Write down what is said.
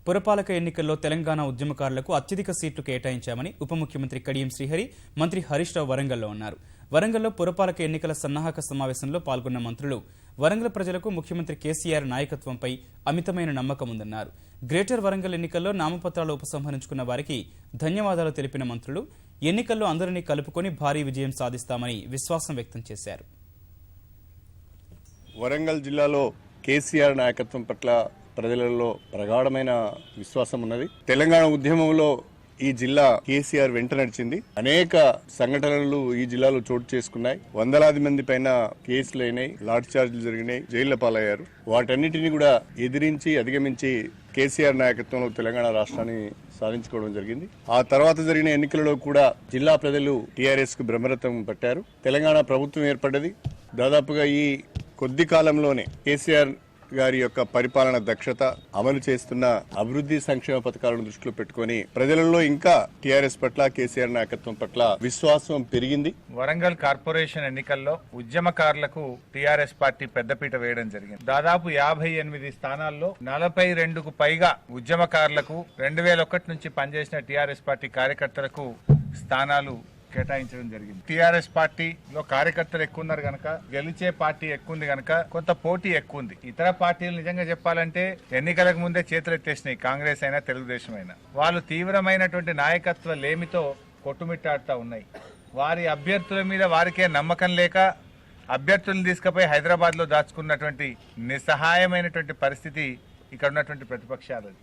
పురపాలక ఎన్నికల్లో తెలంగాణ ఉద్యమకారులకు అత్యధిక సీట్లు కేటాయించామని ఉప ముఖ్యమంత్రి కడియం శ్రీహరి, మంత్రి హరీష్ రావు వరంగల్లో అన్నారు. వరంగల్లో పురపాలక ఎన్నికల సన్నాహక సమావేశంలో పాల్గొన్న మంత్రులు వరంగల్ ప్రజలకు ముఖ్యమంత్రి కేసీఆర్ నాయకత్వంపై అమితమైన నమ్మకం ఉందన్నారు. గ్రేటర్ వరంగల్ ఎన్నికల్లో నామపత్రాలు ఉపసంహరించుకున్న వారికి ధన్యవాదాలు తెలిపిన మంత్రులు ఎన్నికల్లో అందరినీ కలుపుకొని భారీ విజయం సాధిస్తామని విశ్వాసం వ్యక్తం చేశారు. వరంగల్ జిల్లాలో కేసీఆర్ నాయకత్వం పట్ల ప్రజలలో ప్రగాఢమైన విశ్వాసం ఉన్నది. తెలంగాణ ఉద్యమంలో ఈ జిల్లా కేసీఆర్ వెంట నడిచింది. అనేక సంఘటనలు ఈ జిల్లాలో చోటు చేసుకున్నాయి. వందలాది మంది పైన కేసులు అయినాయి, లాఠీ చార్జీలు జరిగినాయి, జైళ్ల పాలయ్యారు. వాటన్నిటిని కూడా ఎదిరించి అధిగమించి కేసీఆర్ నాయకత్వంలో తెలంగాణ రాష్ట్రాన్ని సాధించుకోవడం జరిగింది. ఆ తర్వాత జరిగిన ఎన్నికలలో కూడా జిల్లా ప్రజలు టీఆర్ఎస్ కు బ్రహ్మరథం పట్టారు. తెలంగాణ ప్రభుత్వం ఏర్పడ్డది. దాదాపుగా ఈ కొద్ది కాలంలోనే కేసీఆర్ గారి యొక్క పరిపాలన దక్షత, అమలు చేస్తున్న అభివృద్ధి సంక్షేమ పథకాలను దృష్టిలో పెట్టుకుని ప్రజలలో ఇంకా టీఆర్ఎస్ పట్ల, కేసీఆర్ నాయకత్వం పట్ల విశ్వాసం పెరిగింది. వరంగల్ కార్పొరేషన్ ఎన్నికల్లో ఉద్యమకారులకు టీఆర్ఎస్ పార్టీ పెద్దపీట వేయడం జరిగింది. దాదాపు 58 స్థానాల్లో 42కు పైగా ఉద్యమకారులకు 2001 నుంచి పనిచేసిన టీఆర్ఎస్ పార్టీ కార్యకర్తలకు స్థానాలు కేటాయించడం జరిగింది. టీఆర్ఎస్ పార్టీలో కార్యకర్తలు ఎక్కువ ఉన్నారు గనక, గెలిచే పార్టీ ఎక్కువ ఉంది గనక కొంత పోటీ ఎక్కువ ఉంది. ఇతర పార్టీలు నిజంగా చెప్పాలంటే ఎన్నికలకు ముందే చేతులెత్తేసినాయి. కాంగ్రెస్ అయినా, తెలుగుదేశం అయినా వాళ్ళు తీవ్రమైనటువంటి నాయకత్వ లేమితో కొట్టుమిట్టాడుతూ ఉన్నాయి. వారి అభ్యర్థుల మీద వారికే నమ్మకం లేక అభ్యర్థులను తీసుకుపోయి హైదరాబాద్ లో దాచుకున్నటువంటి నిస్సహాయమైనటువంటి పరిస్థితి ఇక్కడ ఉన్నటువంటి ప్రతిపక్షాలది.